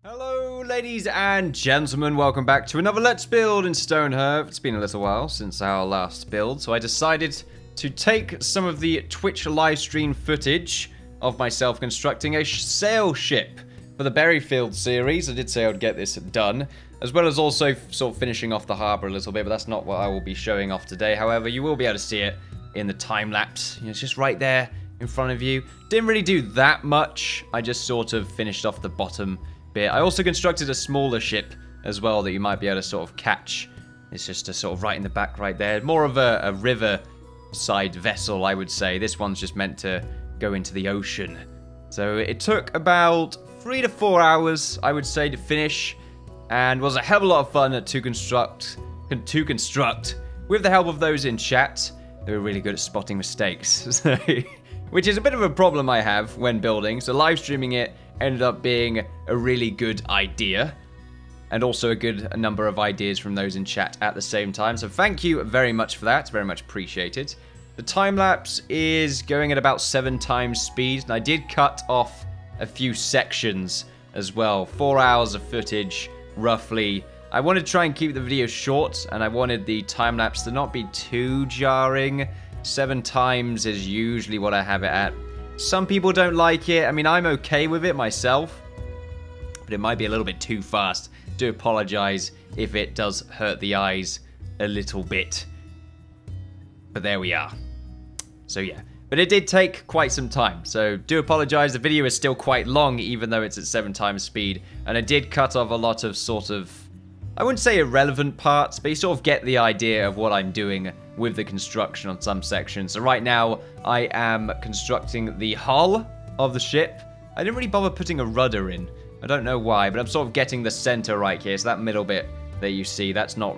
Hello ladies and gentlemen, welcome back to another Let's Build in Stonehearth. It's been a little while since our last build, so I decided to take some of the Twitch livestream footage of myself constructing a sail ship for the Berryfield Series. I did say I would get this done, as well as also sort of finishing off the harbour a little bit, but that's not what I will be showing off today. However, you will be able to see it in the time lapse. It's just right there in front of you. Didn't really do that much. I just sort of finished off the bottom bit. I also constructed a smaller ship as well that you might be able to sort of catch. It's just a sort of right in the back right there. More of a river side vessel, I would say. This one's just meant to go into the ocean. So it took about 3 to 4 hours, I would say, to finish, and was a hell of a lot of fun to construct with the help of those in chat. They were really good at spotting mistakes, which is a bit of a problem I have when building. So live streaming it ended up being a really good idea, and also a good number of ideas from those in chat at the same time. So thank you very much for that. Very much appreciated. The time lapse is going at about 7 times speed, and I did cut off a few sections as well. 4 hours of footage, roughly. I wanted to try and keep the video short, and I wanted the time lapse to not be too jarring. 7 times is usually what I have it at. Some people don't like it. I mean, I'm okay with it myself, but it might be a little bit too fast. Do apologize if it does hurt the eyes a little bit. But there we are. So yeah, but it did take quite some time. So do apologize. The video is still quite long, even though it's at 7 times speed. And I did cut off a lot of sort of, I wouldn't say irrelevant parts, but you sort of get the idea of what I'm doing with the construction on some sections. So right now, I am constructing the hull of the ship. I didn't really bother putting a rudder in. I don't know why, but I'm sort of getting the center right here. So that middle bit that you see, that's not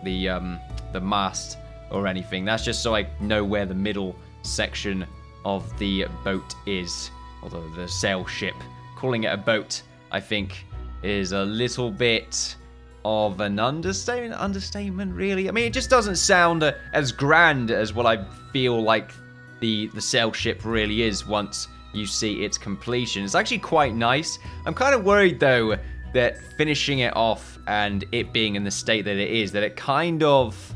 the mast or anything. That's just so I know where the middle section of the boat is, although the sail ship. Calling it a boat, I think, is a little bit of an understatement, really. I mean, it just doesn't sound as grand as what I feel like the sail ship really is once you see its completion. It's actually quite nice. I'm kind of worried, though, that finishing it off and it being in the state that it is, that it kind of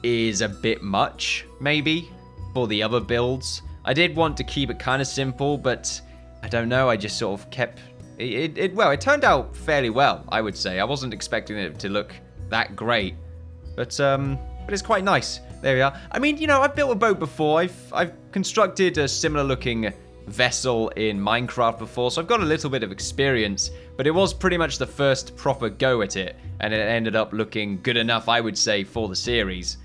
is a bit much, maybe, for the other builds. I did want to keep it kind of simple, but I don't know, I just sort of kept well, it turned out fairly well, I would say. I wasn't expecting it to look that great, but it's quite nice. There we are. I mean, you know, I've built a boat before. I've constructed a similar looking vessel in Minecraft before, so I've got a little bit of experience, but it was pretty much the first proper go at it, and it ended up looking good enough, I would say, for the series.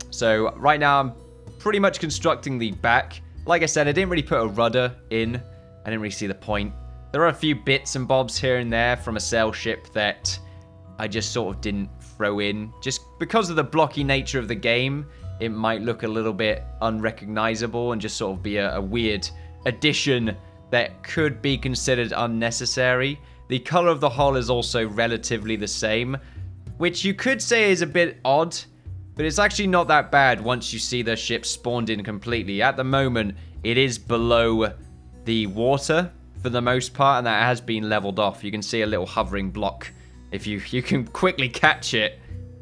So right now, I'm pretty much constructing the back. Like I said, I didn't really put a rudder in. I didn't really see the point. There are a few bits and bobs here and there from a sail ship that I just sort of didn't throw in. Just because of the blocky nature of the game, it might look a little bit unrecognizable and just sort of be a weird addition that could be considered unnecessary. The color of the hull is also relatively the same, which you could say is a bit odd, but it's actually not that bad once you see the ship spawned in completely. At the moment, it is below the water for the most part, and that has been leveled off. You can see a little hovering block. If you can quickly catch it,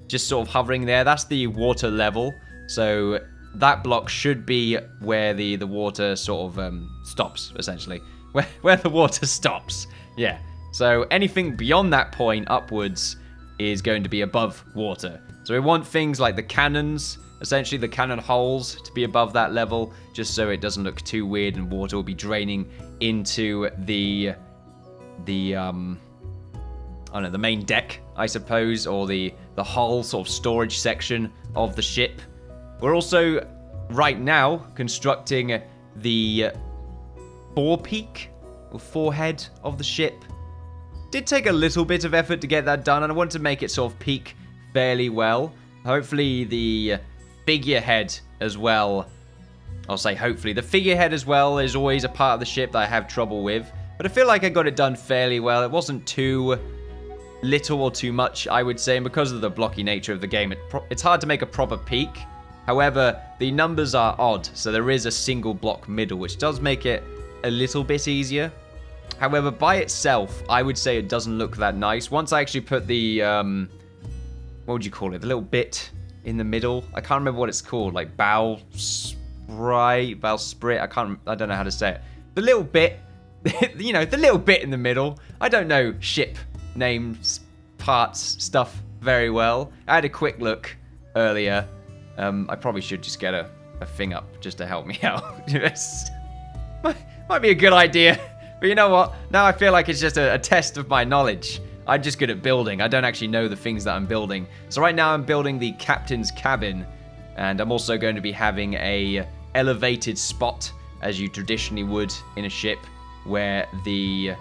just sort of hovering there. That's the water level. So that block should be where the water sort of stops, essentially. Where the water stops. Yeah. So anything beyond that point upwards is going to be above water. So we want things like the cannons, essentially the cannon holes, to be above that level, just so it doesn't look too weird and water will be draining into the I don't know, the main deck, I suppose, or the hull sort of storage section of the ship. We're also right now constructing the forepeak or forehead of the ship. Did take a little bit of effort to get that done, and I wanted to make it sort of peak fairly well. Hopefully the figurehead as well, I'll say hopefully. The figurehead as well is always a part of the ship that I have trouble with, but I feel like I got it done fairly well. It wasn't too little or too much, I would say, and because of the blocky nature of the game, it's hard to make a proper peak. However, the numbers are odd, so there is a single block middle, which does make it a little bit easier. However, by itself, I would say it doesn't look that nice. Once I actually put the, what would you call it? The little bit in the middle. I can't remember what it's called. Like bowsprit. I don't know how to say it. The little bit, you know, the little bit in the middle. I don't know ship names, parts, stuff very well. I had a quick look earlier. I probably should just get a thing up just to help me out. Might be a good idea. But you know what? Now I feel like it's just a test of my knowledge. I'm just good at building. I don't actually know the things that I'm building. So right now I'm building the captain's cabin. And I'm also going to be having a elevated spot, as you traditionally would in a ship, where the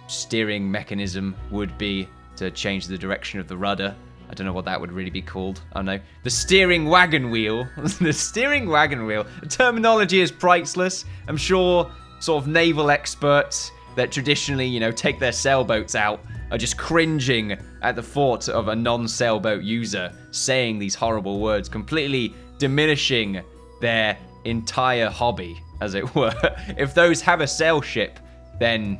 steering mechanism would be to change the direction of the rudder. I don't know what that would really be called. I don't know. The steering wagon wheel. The steering wagon wheel. The terminology is priceless. I'm sure sort of naval experts that traditionally, you know, take their sailboats out are just cringing at the thought of a non-sailboat user saying these horrible words, completely diminishing their entire hobby, as it were. If those have a sail ship, then,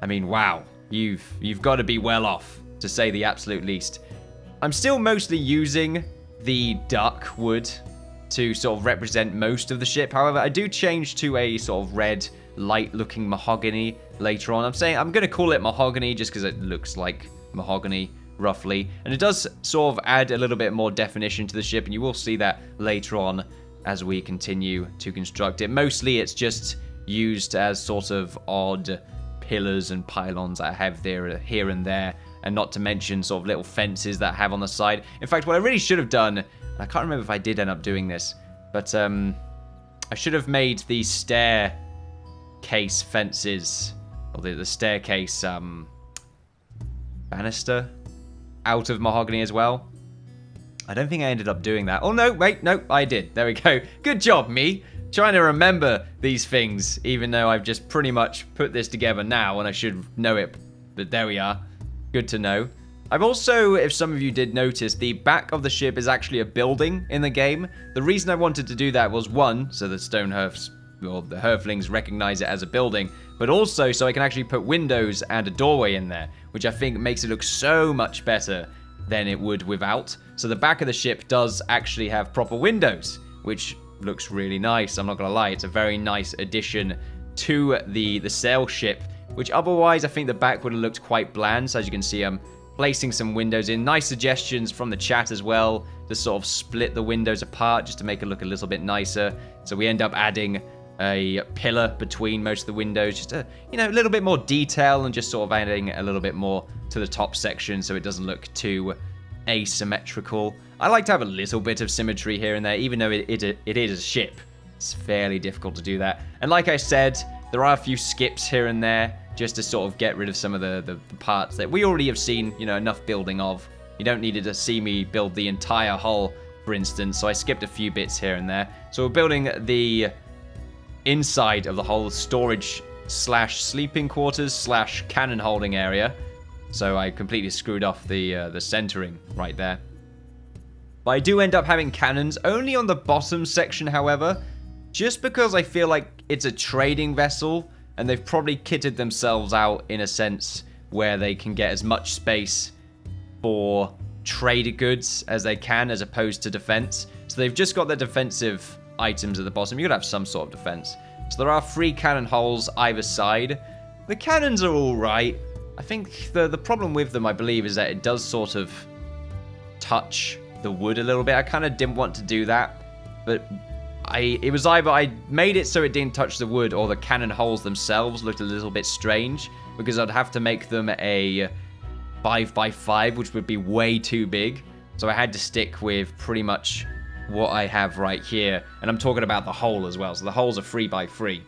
I mean, wow, you've got to be well off, to say the absolute least. I'm still mostly using the duck wood to sort of represent most of the ship. However, I do change to a sort of red, light-looking mahogany later on. I'm going to call it mahogany just because it looks like mahogany, roughly. And it does sort of add a little bit more definition to the ship, and you will see that later on as we continue to construct it. Mostly, it's just used as sort of odd pillars and pylons that I have there, here and there, and not to mention sort of little fences that I have on the side. In fact, what I really should have done, and I can't remember if I did end up doing this, but I should have made the staircase fences, or the staircase banister out of mahogany as well. I don't think I ended up doing that. Oh, no, wait, no, I did. There we go. Good job, me. Trying to remember these things, even though I've just pretty much put this together now, and I should know it. But there we are. Good to know. I've also, if some of you did notice, the back of the ship is actually a building in the game. The reason I wanted to do that was, one, so the Stonehearths, or the Hearthlings, recognize it as a building, but also so I can actually put windows and a doorway in there, which I think makes it look so much better than it would without. So the back of the ship does actually have proper windows, which looks really nice. I'm not gonna lie, it's a very nice addition to the sail ship, which otherwise I think the back would have looked quite bland. So as you can see, I'm placing some windows in. Nice suggestions from the chat as well to sort of split the windows apart just to make it look a little bit nicer. So we end up adding a pillar between most of the windows, just a, you know, a little bit more detail, and just sort of adding a little bit more to the top section so it doesn't look too asymmetrical. I like to have a little bit of symmetry here and there, even though it is a ship. It's fairly difficult to do that. And like I said, there are a few skips here and there just to sort of get rid of some of the parts that we already have seen, you know, enough building of. You don't need to see me build the entire hull, for instance, so I skipped a few bits here and there. So we're building the inside of the whole storage slash sleeping quarters slash cannon holding area. So I completely screwed off the centering right there. But I do end up having cannons only on the bottom section, however, just because I feel like it's a trading vessel and they've probably kitted themselves out in a sense where they can get as much space for traded goods as they can, as opposed to defense. So they've just got their defensive items at the bottom. You gotta have some sort of defense. So there are 3 cannon holes either side. The cannons are all right. I think the problem with them, I believe, is that it does sort of touch the wood a little bit. I kind of didn't want to do that, but it was either I made it so it didn't touch the wood, or the cannon holes themselves looked a little bit strange, because I'd have to make them a 5x5, which would be way too big. So I had to stick with pretty much what I have right here, and I'm talking about the hole as well. So the holes are 3x3.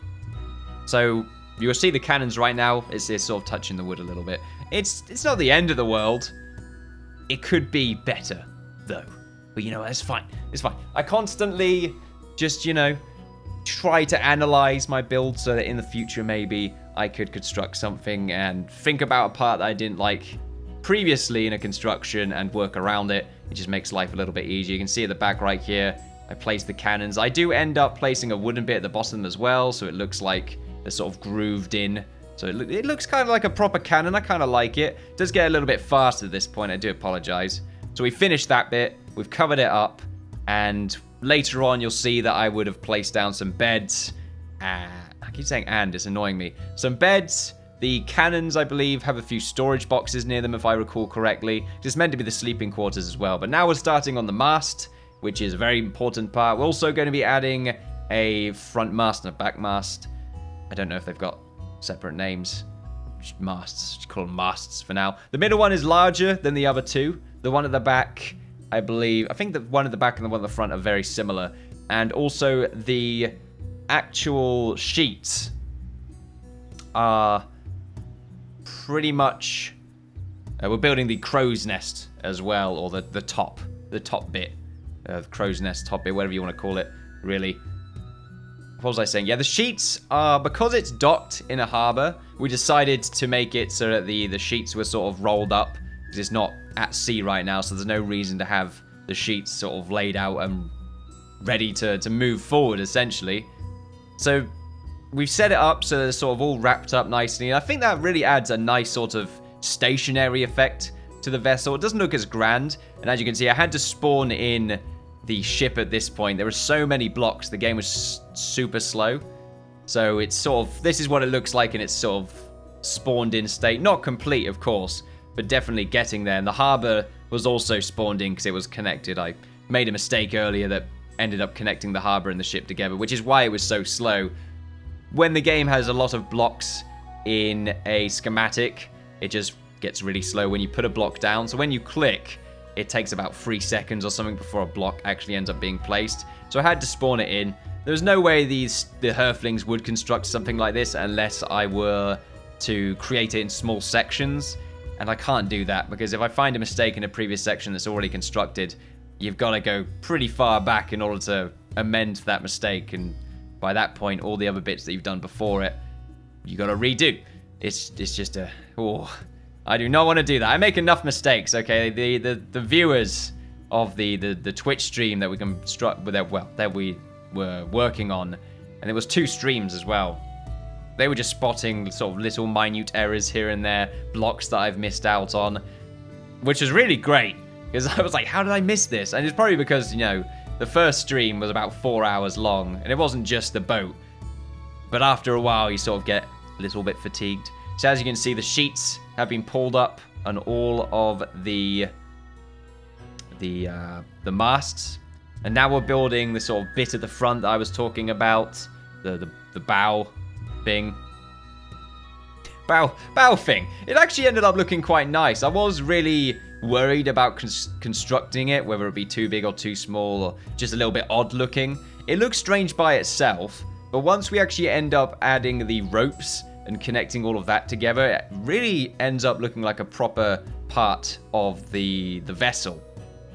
So you'll see the cannons right now. It's sort of touching the wood a little bit. It's not the end of the world. It could be better, though. But, you know, it's fine. It's fine. I constantly just, you know, try to analyze my build so that in the future maybe I could construct something and think about a part that I didn't like previously in a construction and work around it. It just makes life a little bit easier. You can see at the back right here, I placed the cannons. I do end up placing a wooden bit at the bottom as well, so it looks like they're sort of grooved in So it looks kind of like a proper cannon. I kind of like it. It does get a little bit fast at this point. I do apologize. So we finished that bit. We've covered it up. And later on, you'll see that I would have placed down some beds. I keep saying and. It's annoying me. Some beds. The cannons, I believe, have a few storage boxes near them, if I recall correctly. It's meant to be the sleeping quarters as well. But now we're starting on the mast, which is a very important part. We're also going to be adding a front mast and a back mast. I don't know if they've got separate names. Just masts. Just call them masts for now. The middle one is larger than the other two. The one at the back, I think the one at the back and the one at the front are very similar. And also the actual sheets are pretty much... we're building the crow's nest as well, or the top bit. Crow's nest, top bit, whatever you want to call it, really. What was I saying? Yeah, the sheets are, because it's docked in a harbor, we decided to make it so that the sheets were sort of rolled up, because it's not at sea right now, so there's no reason to have the sheets sort of laid out and ready to move forward, essentially. So we've set it up so that it's sort of all wrapped up nicely, and I think that really adds a nice sort of stationary effect to the vessel. It doesn't look as grand, and as you can see, I had to spawn in the ship at this point. There were so many blocks. The game was super slow. So it's sort of... This is what it looks like in its sort of spawned in state. Not complete, of course, but definitely getting there. And the harbor was also spawned in because it was connected. I made a mistake earlier that ended up connecting the harbor and the ship together, which is why it was so slow. When the game has a lot of blocks in a schematic, it just gets really slow when you put a block down. So when you click, it takes about 3 seconds or something before a block actually ends up being placed. So I had to spawn it in. There was no way the Herflings would construct something like this unless I were to create it in small sections. And I can't do that, because if I find a mistake in a previous section that's already constructed, you've got to go pretty far back in order to amend that mistake. And by that point, all the other bits that you've done before it, you got to redo. It's just a... Oh, I do not want to do that. I make enough mistakes, okay? The viewers of the Twitch stream that we construct, well, that we were working on, and it was 2 streams as well. They were just spotting sort of little minute errors here and there, blocks that I've missed out on, which was really great, because I was like, how did I miss this? And it's probably because, you know, the first stream was about 4 hours long, and it wasn't just the boat. But after a while, you sort of get a little bit fatigued. So as you can see, the sheets have been pulled up on all of the masts. And now we're building the sort of bit at the front that I was talking about. The bow thing. Bow thing. It actually ended up looking quite nice. I was really worried about constructing it, whether it be too big or too small, or just a little bit odd looking. It looks strange by itself, but once we actually end up adding the ropes and connecting all of that together, it really ends up looking like a proper part of the vessel.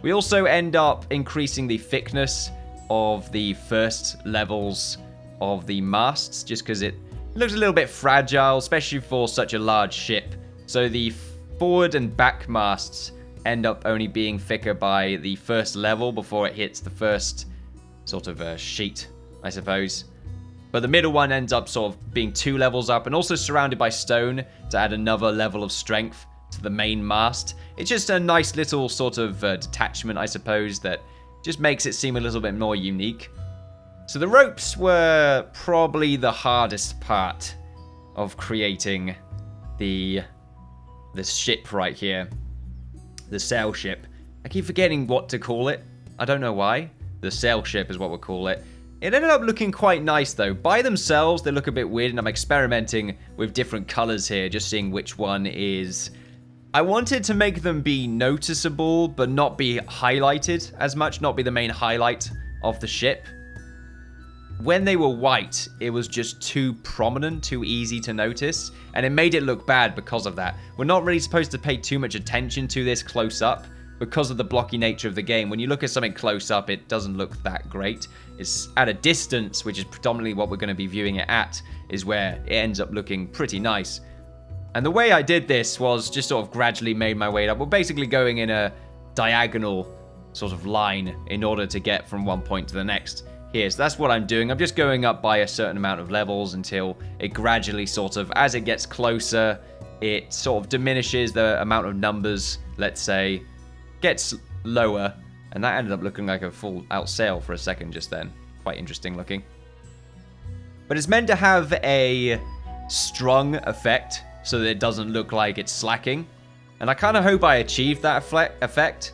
We also end up increasing the thickness of the first levels of the masts, just because it looks a little bit fragile, especially for such a large ship. So the forward and back masts end up only being thicker by the first level before it hits the first sort of sheet, I suppose. But the middle one ends up sort of being 2 levels up and also surrounded by stone to add another level of strength to the main mast. It's just a nice little sort of detachment, I suppose, that just makes it seem a little bit more unique. So the ropes were probably the hardest part of creating the ship right here. The sail ship. I keep forgetting what to call it. I don't know why. The sail ship is what we'll call it. It ended up looking quite nice, though. By themselves, they look a bit weird, and I'm experimenting with different colors here, just seeing which one is... I wanted to make them be noticeable, but not be highlighted as much, not be the main highlight of the ship. When they were white, it was just too prominent, too easy to notice, and it made it look bad because of that. We're not really supposed to pay too much attention to this close up, because of the blocky nature of the game. When you look at something close up, it doesn't look that great. It's at a distance, which is predominantly what we're going to be viewing it at, is where it ends up looking pretty nice. And the way I did this was just sort of gradually made my way up. We're basically going in a diagonal sort of line in order to get from one point to the next. here. So that's what I'm doing. I'm just going up by a certain amount of levels until it gradually sort of, as it gets closer, it sort of diminishes the amount of numbers, let's say, gets lower. And that ended up looking like a full out sail for a second just then. Quite interesting looking. But it's meant to have a strung effect so that it doesn't look like it's slacking. And I kind of hope I achieved that effect.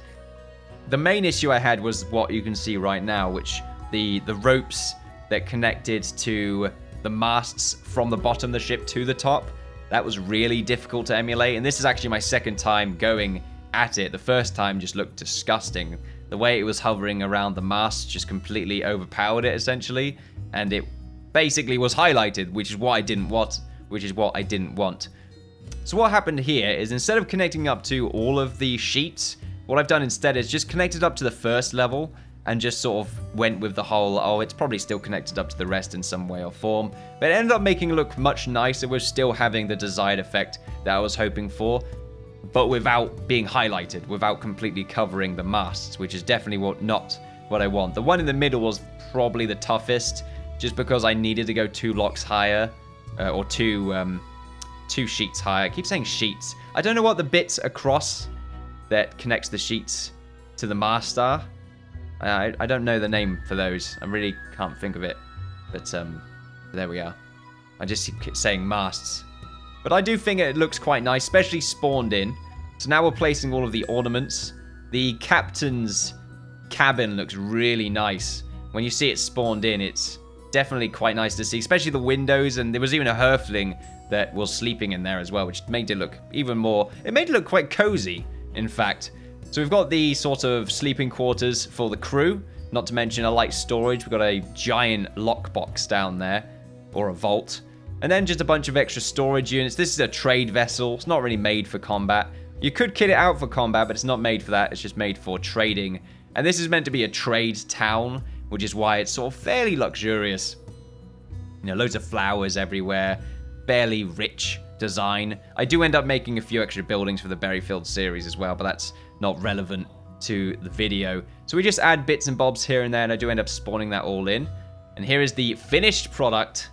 The main issue I had was what you can see right now, which the ropes that connected to the masts from the bottom of the ship to the top, that was really difficult to emulate. And this is actually my second time going at it. The first time just looked disgusting. The way it was hovering around the mast just completely overpowered it, essentially. And it basically was highlighted, which is what I didn't want. So what happened here is, instead of connecting up to all of the sheets, what I've done instead is just connected up to the first level and just sort of went with the whole, oh, it's probably still connected up to the rest in some way or form. But it ended up making it look much nicer. We're still having the desired effect that I was hoping for, but without being highlighted, without completely covering the masts, which is definitely not what I want. The one in the middle was probably the toughest, just because I needed to go 2 locks higher, or 2 sheets higher. I keep saying sheets. I don't know what the bits across that connects the sheets to the mast are. I don't know the name for those. I really can't think of it. But there we are. I just keep saying masts. But I do think it looks quite nice, especially spawned in. So now we're placing all of the ornaments. The captain's cabin looks really nice. When you see it spawned in, it's definitely quite nice to see, especially the windows. And there was even a Herfling that was sleeping in there as well, which made it look even more... It made it look quite cozy, in fact. So we've got the sort of sleeping quarters for the crew, not to mention a light storage. We've got a giant lockbox down there, or a vault. And then just a bunch of extra storage units. This is a trade vessel. It's not really made for combat. You could kit it out for combat, but it's not made for that. It's just made for trading. And this is meant to be a trade town, which is why it's sort of fairly luxurious. You know, loads of flowers everywhere. Fairly rich design. I do end up making a few extra buildings for the Berryfield series as well, but that's not relevant to the video. So we just add bits and bobs here and there, and I do end up spawning that all in. And here is the finished product.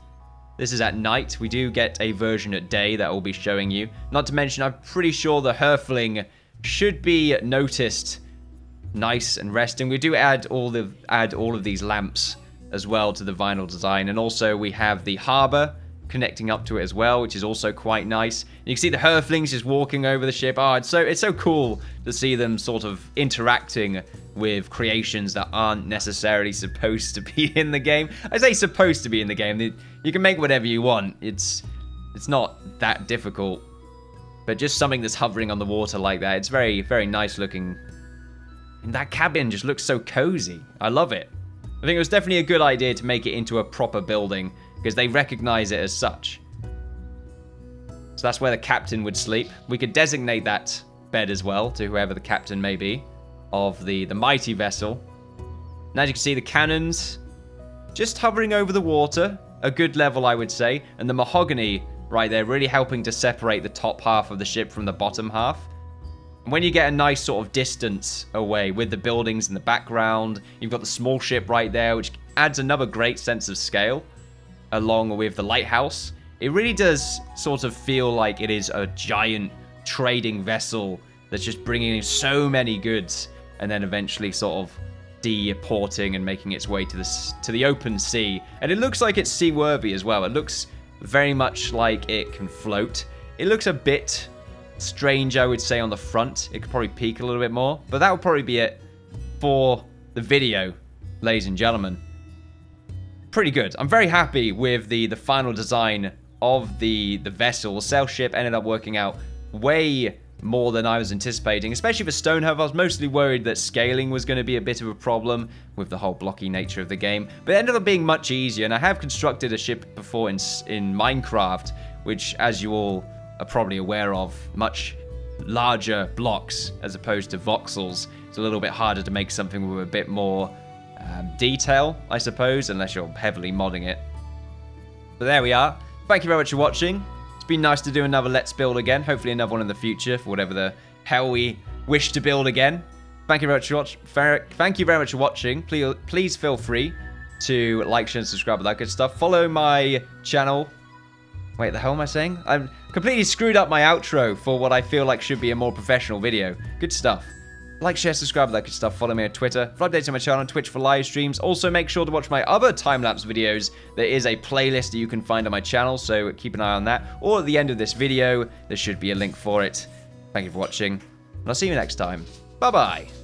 This is at night. We do get a version at day that I'll be showing you. Not to mention, I'm pretty sure the Herfling should be noticed nice and resting. We do add all of these lamps as well to the vinyl design. And also we have the harbor connecting up to it as well, which is also quite nice. You can see the Herflings just walking over the ship. Oh, it's so cool to see them sort of interacting with creations that aren't necessarily supposed to be in the game. I say supposed to be in the game. You can make whatever you want. It's not that difficult. But just something that's hovering on the water like that, it's very, very nice looking. And that cabin just looks so cozy. I love it. I think it was definitely a good idea to make it into a proper building, because they recognize it as such. So that's where the captain would sleep. We could designate that bed as well to whoever the captain may be of the mighty vessel. And as you can see, the cannons just hovering over the water. A good level, I would say. And the mahogany right there really helping to separate the top half of the ship from the bottom half. And when you get a nice sort of distance away with the buildings in the background, you've got the small ship right there, which adds another great sense of scale, along with the lighthouse. It really does sort of feel like it is a giant trading vessel that's just bringing in so many goods and then eventually sort of deporting and making its way to the open sea. And it looks like it's seaworthy as well. It looks very much like it can float. It looks a bit strange, I would say, on the front. It could probably peak a little bit more, but that would probably be it for the video, ladies and gentlemen. Pretty good. I'm very happy with the final design of the vessel. The sail ship ended up working out way more than I was anticipating, especially for Stonehearth. I was mostly worried that scaling was going to be a bit of a problem with the whole blocky nature of the game, but it ended up being much easier. And I have constructed a ship before in Minecraft, which, as you all are probably aware of, much larger blocks as opposed to voxels. It's a little bit harder to make something with a bit more detail, I suppose, unless you're heavily modding it. But there we are. Thank you very much for watching. It's been nice to do another Let's Build again. Hopefully another one in the future for whatever the hell we wish to build again. Thank you very much for watching. Please feel free to like, share, and subscribe, all that good stuff. Follow my channel. Wait, the hell am I saying? I've completely screwed up my outro for what I feel like should be a more professional video. Good stuff. Like, share, subscribe, all that good stuff. Follow me on Twitter for updates on my channel, on Twitch for live streams. Also, make sure to watch my other time-lapse videos. There is a playlist that you can find on my channel, so keep an eye on that. Or at the end of this video, there should be a link for it. Thank you for watching, and I'll see you next time. Bye-bye.